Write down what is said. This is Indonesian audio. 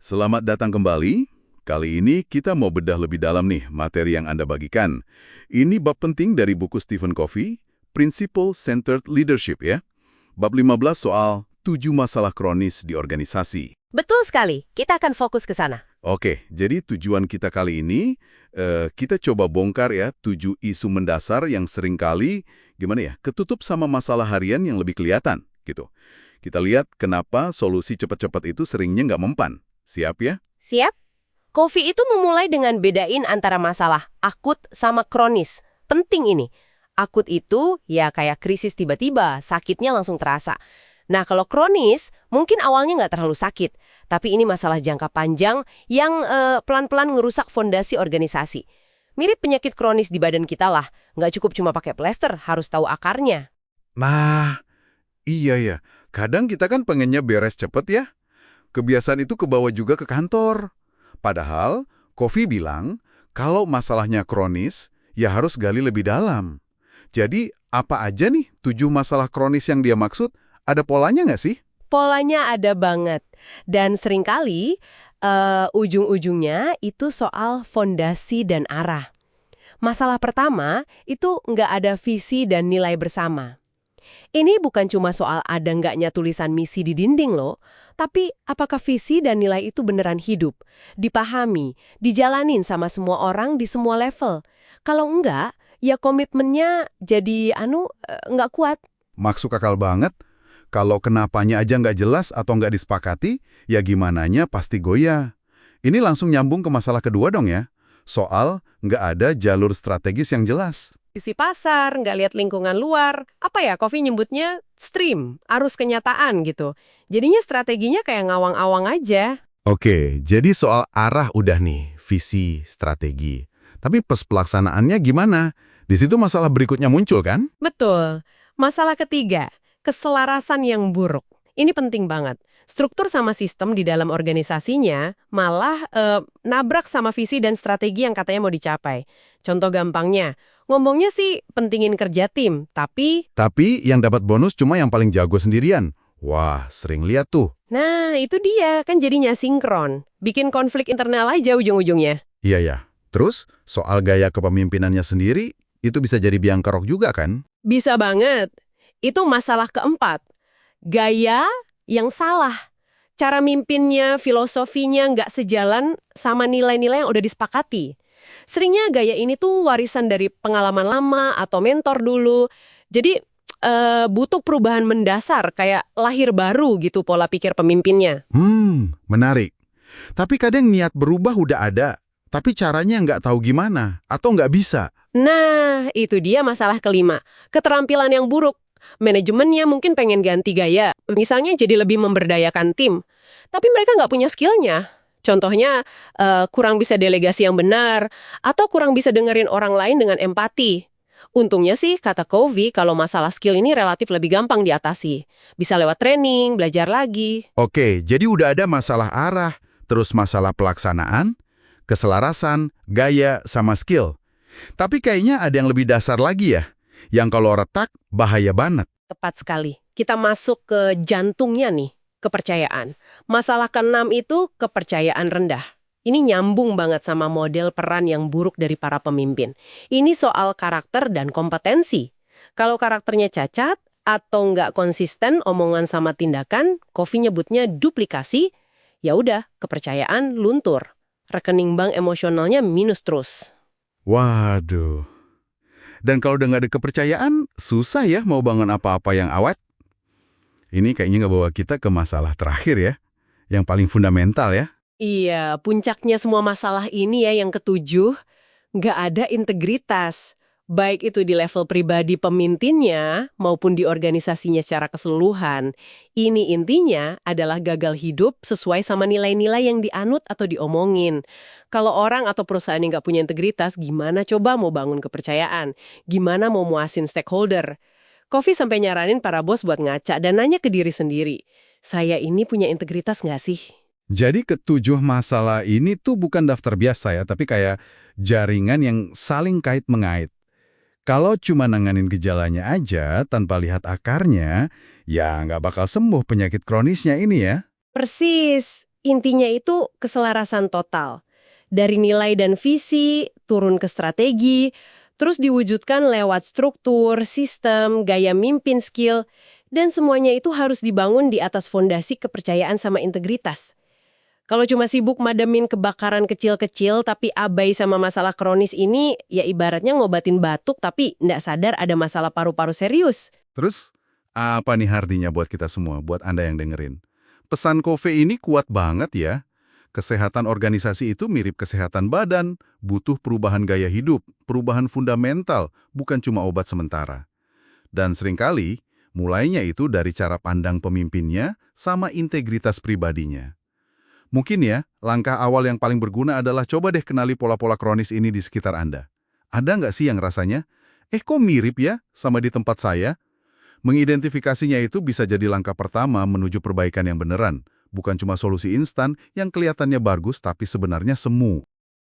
Selamat datang kembali. Kali ini kita mau bedah lebih dalam nih materi yang Anda bagikan. Ini bab penting dari buku Stephen Covey, Principle Centered Leadership ya. Bab 15 soal 7 masalah kronis di organisasi. Betul sekali, kita akan fokus ke sana. Oke, jadi tujuan kita kali ini, kita coba bongkar ya 7 isu mendasar yang seringkali, ketutup sama masalah harian yang lebih kelihatan, gitu. Kita lihat kenapa solusi cepat-cepat itu seringnya nggak mempan. Siap ya? Siap? Covey itu memulai dengan bedain antara masalah akut sama kronis. Penting ini. Akut itu ya kayak krisis tiba-tiba, sakitnya langsung terasa. Nah, kalau kronis, mungkin awalnya nggak terlalu sakit. Tapi ini masalah jangka panjang yang pelan-pelan ngerusak fondasi organisasi. Mirip penyakit kronis di badan kita lah. Nggak cukup cuma pakai plester, harus tahu akarnya. Nah, iya ya. Kadang kita kan pengennya beres cepet ya. Kebiasaan itu kebawa juga ke kantor. Padahal, Covey bilang, kalau masalahnya kronis, ya harus gali lebih dalam. Jadi, apa aja nih 7 masalah kronis yang dia maksud? Ada polanya nggak sih? Polanya ada banget. Dan seringkali ujung-ujungnya itu soal fondasi dan arah. Masalah pertama itu nggak ada visi dan nilai bersama. Ini bukan cuma soal ada nggaknya tulisan misi di dinding loh, tapi apakah visi dan nilai itu beneran hidup, dipahami, dijalanin sama semua orang di semua level. Kalau enggak, ya komitmennya jadi nggak kuat. Masuk akal banget. Kalau kenapanya aja nggak jelas atau nggak disepakati, ya gimananya pasti goyah. Ini langsung nyambung ke masalah kedua dong ya. Soal nggak ada jalur strategis yang jelas. Isi pasar, nggak lihat lingkungan luar. Apa ya, Covey nyebutnya stream, arus kenyataan gitu. Jadinya strateginya kayak ngawang-awang aja. Oke, jadi soal arah udah nih, visi, strategi. Tapi pas pelaksanaannya gimana? Di situ masalah berikutnya muncul kan? Betul. Masalah ketiga, keselarasan yang buruk. Ini penting banget. Struktur sama sistem di dalam organisasinya malah nabrak sama visi dan strategi yang katanya mau dicapai. Contoh gampangnya, ngomongnya sih pentingin kerja tim, tapi yang dapat bonus cuma yang paling jago sendirian. Wah, sering lihat tuh. nah, itu dia, kan jadinya sinkron. Bikin konflik internal aja ujung-ujungnya. Iya ya. Terus, soal gaya kepemimpinannya sendiri, itu bisa jadi biang kerok juga kan? Bisa banget. Itu masalah keempat. Gaya yang salah. Cara mimpinnya, filosofinya nggak sejalan sama nilai-nilai yang udah disepakati. Seringnya gaya ini tuh warisan dari pengalaman lama atau mentor dulu. Jadi butuh perubahan mendasar, kayak lahir baru gitu pola pikir pemimpinnya. Menarik. Tapi kadang niat berubah udah ada, tapi caranya nggak tahu gimana, atau nggak bisa. Nah, itu dia masalah kelima. Keterampilan yang buruk. Manajemennya mungkin pengen ganti gaya, misalnya jadi lebih memberdayakan tim. Tapi mereka nggak punya skillnya. Contohnya, kurang bisa delegasi yang benar, atau kurang bisa dengerin orang lain dengan empati. Untungnya sih, kata Covey, kalau masalah skill ini relatif lebih gampang diatasi. Bisa lewat training, belajar lagi. Oke, jadi udah ada masalah arah, terus masalah pelaksanaan, keselarasan, gaya, sama skill. Tapi kayaknya ada yang lebih dasar lagi ya, yang kalau retak, bahaya banget. Tepat sekali. Kita masuk ke jantungnya nih, kepercayaan. Masalah keenam itu kepercayaan rendah. Ini nyambung banget sama model peran yang buruk dari para pemimpin. Ini soal karakter dan kompetensi. Kalau karakternya cacat atau nggak konsisten omongan sama tindakan, Covey nyebutnya duplikasi, ya udah kepercayaan luntur. Rekening bank emosionalnya minus terus. Waduh. Dan kalau udah nggak ada kepercayaan, susah ya mau bangun apa-apa yang awet. Ini kayaknya nggak bawa kita ke masalah terakhir ya, yang paling fundamental ya. Iya, puncaknya semua masalah ini ya yang ketujuh, nggak ada integritas. Baik itu di level pribadi pemimpinnya maupun di organisasinya secara keseluruhan. Ini intinya adalah gagal hidup sesuai sama nilai-nilai yang dianut atau diomongin. Kalau orang atau perusahaan yang nggak punya integritas, gimana coba mau bangun kepercayaan? Gimana mau muasin stakeholder? Covey sampai nyaranin para bos buat ngaca dan nanya ke diri sendiri. Saya ini punya integritas nggak sih? Jadi ketujuh masalah ini tuh bukan daftar biasa ya, tapi kayak jaringan yang saling kait-mengait. Kalau cuma nanganin gejalanya aja tanpa lihat akarnya, ya nggak bakal sembuh penyakit kronisnya ini ya. Persis. Intinya itu keselarasan total. Dari nilai dan visi, turun ke strategi, terus diwujudkan lewat struktur, sistem, gaya mimpin skill, dan semuanya itu harus dibangun di atas fondasi kepercayaan sama integritas. Kalau cuma sibuk mademin kebakaran kecil-kecil tapi abai sama masalah kronis ini, ya ibaratnya ngobatin batuk tapi nggak sadar ada masalah paru-paru serius. Terus, apa nih artinya buat kita semua, buat Anda yang dengerin? Pesan Covey ini kuat banget ya. Kesehatan organisasi itu mirip kesehatan badan, butuh perubahan gaya hidup, perubahan fundamental, bukan cuma obat sementara. Dan seringkali, mulainya itu dari cara pandang pemimpinnya sama integritas pribadinya. Mungkin ya, langkah awal yang paling berguna adalah coba deh kenali pola-pola kronis ini di sekitar Anda. Ada nggak sih yang rasanya, kok mirip ya sama di tempat saya? Mengidentifikasinya itu bisa jadi langkah pertama menuju perbaikan yang beneran, bukan cuma solusi instan yang kelihatannya bagus tapi sebenarnya semu.